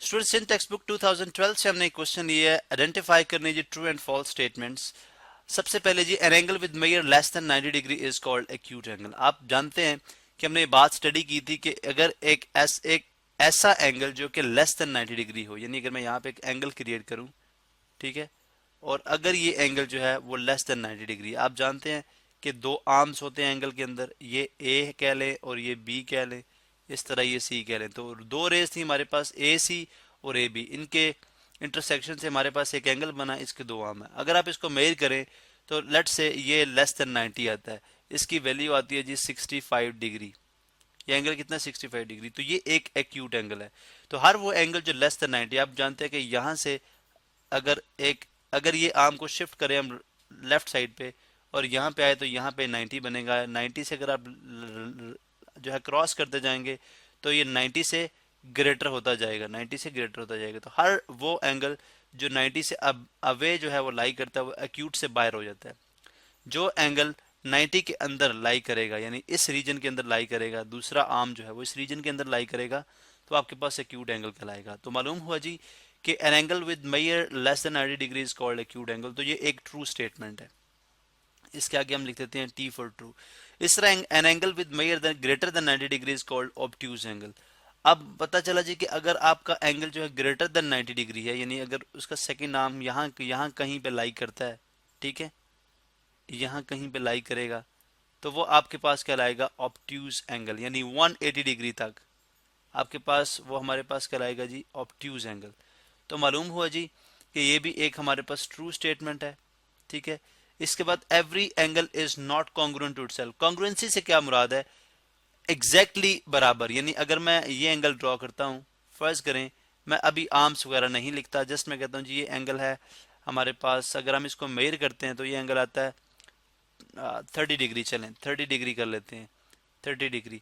Students in text book 2012 से हमने एक क्वेश्चन लिया है, आइडेंटिफाई करने जी ट्रू एंड फॉल्स स्टेटमेंट्स। सबसे पहले जी, an angle with measure less than 90 degree is called acute angle. आप जानते हैं कि हमने ये बात स्टडी की थी कि अगर एक ऐसा एंगल जो कि लेस देन 90 डिग्री हो, यानी अगर मैं यहाँ पे एक एंगल क्रिएट करूं, ठीक है, और अगर ये एंगल जो है वो लेस देन 90 डिग्री, आप जानते हैं कि दो आर्म्स होते हैं एंगल के अंदर, ये ए कह लें और ये बी कह लें, इस तरह ये सी कह लें। तो दो रेस थी हमारे पास, ए सी और ए बी, इनके इंटरसेक्शन से हमारे पास एक एंगल बना, इसके दो आर्म है। अगर आप इसको मेजर करें तो लेट्स से ये लेस देन 90 आता है, इसकी वैल्यू आती है जी 65 डिग्री। ये एंगल कितना, 65 डिग्री। तो ये एक एक्यूट एंगल है। तो हर वो एंगल जो लेस देन 90, आप जानते हैं कि यहाँ से अगर अगर ये आर्म को शिफ्ट करें हम लेफ्ट साइड पे और यहाँ पे आए तो यहाँ पे 90 बनेगा। 90 से अगर आप जो है क्रॉस करते जाएंगे तो ये 90 से ग्रेटर होता जाएगा, 90 से ग्रेटर होता जाएगा। तो हर वो एंगल जो 90 से अब अवे जो है वो लाई करता है, वो एक्यूट से बाहर हो जाता है। जो एंगल 90 के अंदर लाई करेगा, यानी इस रीजन के अंदर लाई करेगा, दूसरा आर्म जो है वो इस रीजन के अंदर लाई करेगा, तो आपके पास एक्यूट एंगल कहलाएगा। तो मालूम हुआ जी कि an angle with measure less than 90 degree is called acute angle. तो ये एक ट्रू स्टेटमेंट है। इसके आगे हम लिख देते हैं टी फॉर ट्रू। इस तरह an angle with measure then greater than 90 degree is called obtuse angle. अब पता चला जी कि अगर आपका एंगल जो है ग्रेटर देन 90 डिग्री है, यानी अगर उसका सेकंड आर्म यहाँ यहाँ कहीं पे लाई करता है, ठीक है, यहाँ कहीं पे लाई करेगा, तो वो आपके पास कहलाएगा ऑब्ट्यूज एंगल, यानी 180 डिग्री तक आपके पास वो हमारे पास कहलाएगा जी ऑब्ट्यूज एंगल। तो मालूम हुआ जी कि ये भी एक हमारे पास ट्रू स्टेटमेंट है, ठीक है। इसके बाद every angle is not congruent to itself. Congruency से क्या मुराद है, एग्जैक्टली बराबर। यानी अगर मैं ये एंगल ड्रॉ करता हूँ, फर्ज करें मैं अभी आर्म्स वगैरह नहीं लिखता, जस्ट मैं कहता हूँ जी ये एंगल है हमारे पास, अगर हम इसको मेजर करते हैं तो ये एंगल आता है 30 डिग्री। चलें 30 डिग्री कर लेते हैं, 30 डिग्री।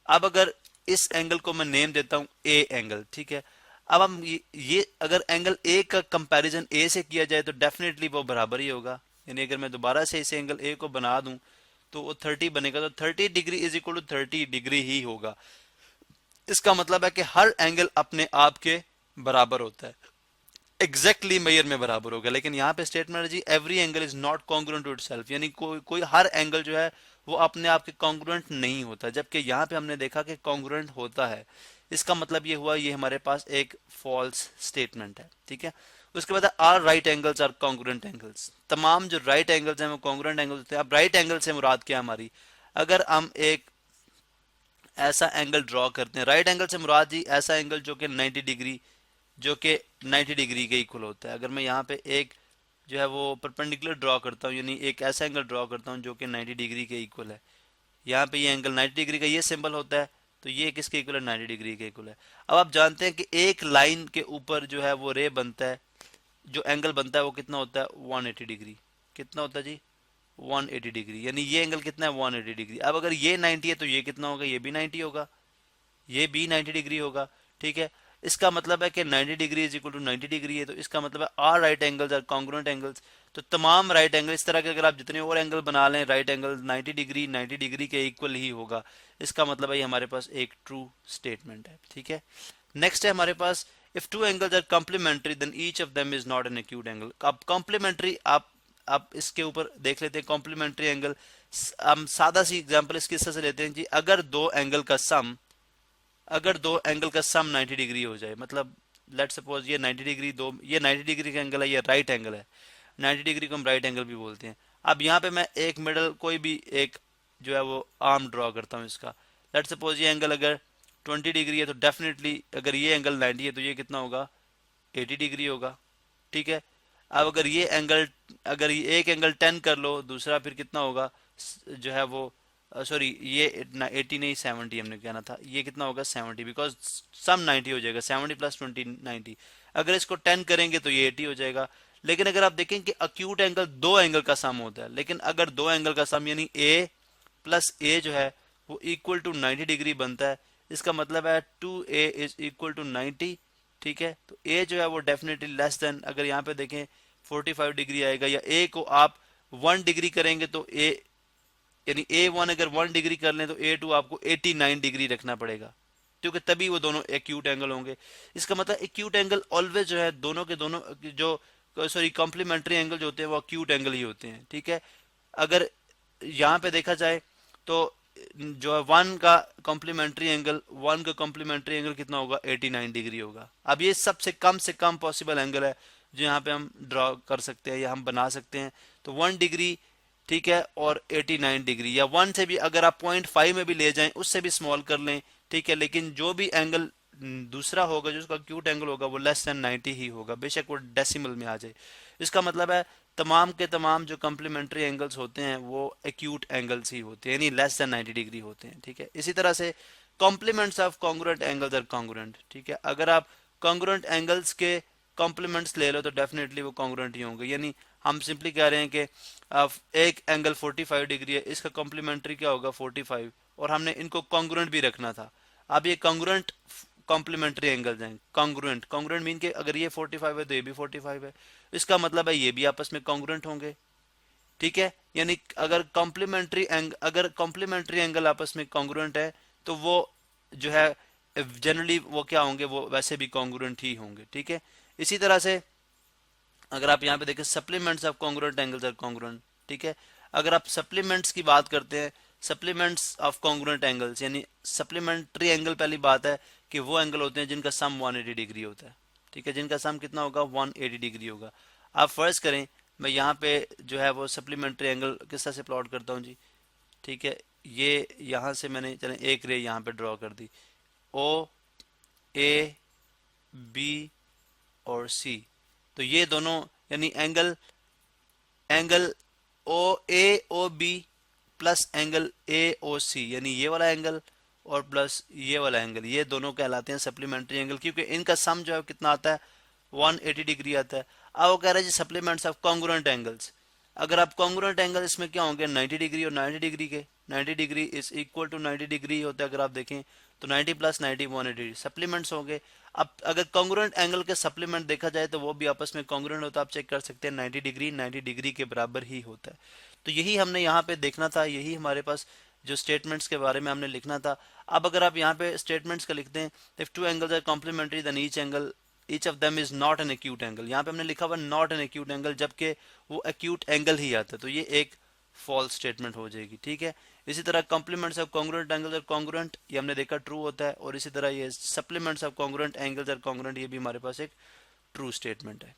अब अगर इस एंगल को मैं नेम देता हूं ए एंगल, ठीक है। अब हम ये अगर एंगल ए का कंपैरिजन ए से किया जाए तो डेफिनेटली वो बराबर ही होगा। यानी अगर मैं दोबारा से इस एंगल ए को बना दूं तो वो 30 बनेगा, तो 30 degree is equal to 30 degree ही होगा। इसका मतलब है कि हर एंगल अपने आप के बराबर होता है, एग्जैक्टली मेजर में बराबर होगा। लेकिन यहाँ पे स्टेटमेंट है जी every angle is not congruent to itself, यानी कोई हर एंगल जो है वो अपने आप के कॉन्ग्रुएंट नहीं होता, जबकि यहाँ पे हमने देखा कि कॉन्ग्रुएंट होता है। इसका मतलब ये हुआ ये हमारे पास एक फॉल्स स्टेटमेंट है, ठीक है। उसके बाद are right angles are congruent angles. तमाम जो राइट एंगल्स हैं वो कॉन्ग्रुएंट एंगल्स होते हैं। अब राइट एंगल से मुराद क्या हमारी, अगर हम एक ऐसा एंगल ड्रॉ करते हैं, राइट एंगल से मुराद जी ऐसा एंगल जो कि 90 डिग्री जो कि 90 डिग्री के इक्वल होता है। अगर मैं यहाँ पे एक जो है वो परपेंडिकुलर ड्रॉ करता हूँ, यानी एक ऐसा एंगल ड्रॉ करता हूँ जो कि 90 डिग्री के इक्वल है, यहाँ पे ये एंगल 90 डिग्री का ये सिंबल होता है, तो ये किसके इक्वल है, 90 डिग्री के इक्वल है। अब आप जानते हैं कि एक लाइन के ऊपर जो है वो रे बनता है, जो एंगल बनता है वो कितना होता है, 180 डिग्री। कितना होता है जी, 180 डिग्री। यानी ये एंगल कितना है, 180 डिग्री। अब अगर ये 90 है तो ये कितना होगा, ये भी 90 होगा, ये भी 90 डिग्री होगा, ठीक है। इसका मतलब है कि 90 degree is equal to 90 degree है, तो इसका मतलब है are right angles are congruent angles. तो तमाम राइट एंगल इस तरह के अगर आप जितने और एंगल बना लें, राइट एंगल 90 डिग्री के इक्वल ही होगा। इसका मतलब है ये हमारे पास एक ट्रू स्टेटमेंट है, ठीक है। नेक्स्ट है हमारे पास if two angles are complementary then each of them is not an acute angle. अब कॉम्प्लीमेंट्री आप इसके ऊपर देख लेते हैं कॉम्प्लीमेंट्री एंगल। हम सादा सी एग्जांपल इसके से लेते हैं जी, अगर दो एंगल का सम 90 डिग्री हो जाए, मतलब लेट सपोज ये 90 डिग्री ये 90 डिग्री का एंगल है, ये राइट एंगल है, 90 डिग्री को हम राइट एंगल भी बोलते हैं। अब यहाँ पे मैं एक मिडल कोई भी एक जो है वो आर्म ड्रॉ करता हूँ इसका, लेट सपोज ये एंगल अगर 20 डिग्री है तो डेफिनेटली अगर ये एंगल 90 है तो ये कितना होगा, 80 डिग्री होगा, ठीक है। अब अगर ये एंगल अगर ये एक एंगल 10 कर लो, दूसरा फिर कितना होगा जो है वो सॉरी ये 80 नहीं 70 हमने कहना था, ये कितना होगा 70, बिकॉज सम 90 हो जाएगा, 70 प्लस 20 90। अगर इसको 10 करेंगे तो ये 80 हो जाएगा। लेकिन अगर आप देखें कि अक्यूट एंगल दो एंगल का सम होता है, लेकिन अगर दो एंगल का सम यानी ए प्लस ए जो है वो इक्वल टू 90 डिग्री बनता है, इसका मतलब है 2a इज इक्वल टू 90, ठीक है। तो a जो है वो डेफिनेटली लेस देन, अगर यहाँ पे देखें 45 डिग्री आएगा, या a को आप 1 डिग्री करेंगे तो a यानी A1 अगर 1 डिग्री कर लें तो A2 आपको 89 डिग्री रखना पड़ेगा, क्योंकि तभी वो दोनों एक्यूट एंगल होंगे। इसका मतलब एक्यूट एंगल ऑलवेज जो है दोनों के दोनों जो सॉरी कॉम्प्लीमेंट्री एंगल जो होते हैं वो एक्यूट एंगल ही होते हैं, ठीक है। अगर यहाँ पे देखा जाए तो जो है वन का कॉम्प्लीमेंट्री एंगल कितना होगा, 89 डिग्री होगा। अब ये सबसे कम से कम पॉसिबल एंगल है जो यहाँ पे हम ड्रॉ कर सकते हैं या हम बना सकते हैं। तो 1 डिग्री, ठीक है, और 89 डिग्री, या 1 से भी अगर आप 0.5 में भी ले जाएं उससे भी स्मॉल कर लें, ठीक है, लेकिन जो भी एंगल दूसरा होगा जो उसका एक्यूट एंगल होगा वो लेस देन 90 ही होगा, बेशक वो डेसिमल में आ जाए। इसका मतलब है तमाम के तमाम जो कम्प्लीमेंट्री एंगल्स होते हैं वो एक्यूट एंगल्स ही होते हैं, यानी लेस देन 90 डिग्री होते हैं, ठीक है। इसी तरह से complements of congruent angles are congruent, ठीक है। अगर आप कॉन्ग्रुएंट एंगल्स के कॉम्प्लीमेंट्स ले लो तो डेफिनेटली वो कॉन्ग्रुएंट ही होंगे, यानी हम सिंपली कह रहे हैं कि एक एंगल 45 डिग्री है, इसका कॉम्प्लीमेंट्री क्या होगा 45, और हमने इनको कॉन्ग्रुएंट भी रखना था। अब ये कॉन्ग्रुएंट कॉम्प्लीमेंट्री एंगल्स हैं, कॉन्ग्रुएंट कॉन्ग्रुएंट मीन के अगर ये 45 है तो ये भी 45 है, इसका मतलब है ये भी आपस में कॉन्ग्रुएंट होंगे, ठीक है। यानी अगर कॉम्प्लीमेंट्री एंगल आपस में कॉन्ग्रुएंट है तो वो जो है जनरली वो क्या होंगे, वो वैसे भी कॉन्ग्रुएंट ही होंगे, ठीक है। इसी तरह से अगर आप यहाँ पे देखें supplements of congruent angles are congruent, ठीक है। अगर आप सप्लीमेंट्स की बात करते हैं, सप्लीमेंट्स ऑफ कॉन्ग्रुएंट एंगल्स यानी सप्लीमेंट्री एंगल, पहली बात है कि वो एंगल होते हैं जिनका सम 180 डिग्री होता है, ठीक है, जिनका सम कितना होगा 180 डिग्री होगा। आप फर्ज करें मैं यहाँ पे जो है वो सप्लीमेंट्री एंगल किस तरह से प्लॉट करता हूँ जी, ठीक है। ये यहाँ से मैंने चले एक रे यहाँ पे ड्रॉ कर दी, ओ ए बी और सी, तो ये दोनों यानी angle angle O A O B plus angle A O C, यानी ये वाला एंगल और प्लस ये वाला एंगल, ये दोनों कहलाते हैं सप्लीमेंट्री एंगल, क्योंकि इनका सम जो है कितना आता है 180 डिग्री आता है। अब वो कह रहा है जी सप्लीमेंट्स ऑफ कॉन्ग्रुएंट एंगल्स, अगर आप कॉन्ग्रुएंट एंगल इसमें क्या होंगे 90 डिग्री और 90 डिग्री के, 90 degree is equal to 90 degree होता है अगर आप देखें तो 90 प्लस 90 180 सप्लीमेंट्स होंगे। अब अगर कॉन्ग्रुएंट एंगल के सप्लीमेंट देखा जाए तो वो भी आपस में कॉन्ग्रुएंट होता है, आप चेक कर सकते हैं 90 डिग्री के बराबर ही होता है। तो यही हमने यहाँ पे देखना था, यही हमारे पास जो स्टेटमेंट्स के बारे में हमने लिखना था। अब अगर आप यहाँ पे स्टेटमेंट्स का लिखते हैं, if two angles are complementary then each of them is not an acute angle, यहाँ पे हमने लिखा हुआ नॉट एन एक्यूट एंगल, जबकि वो एक्यूट एंगल ही आता है, तो ये एक फॉल्स स्टेटमेंट हो जाएगी, ठीक है। इसी तरह complements of congruent angles are congruent, ये हमने देखा ट्रू होता है, और इसी तरह ये supplements of congruent angles are congruent, ये भी हमारे पास एक ट्रू स्टेटमेंट है।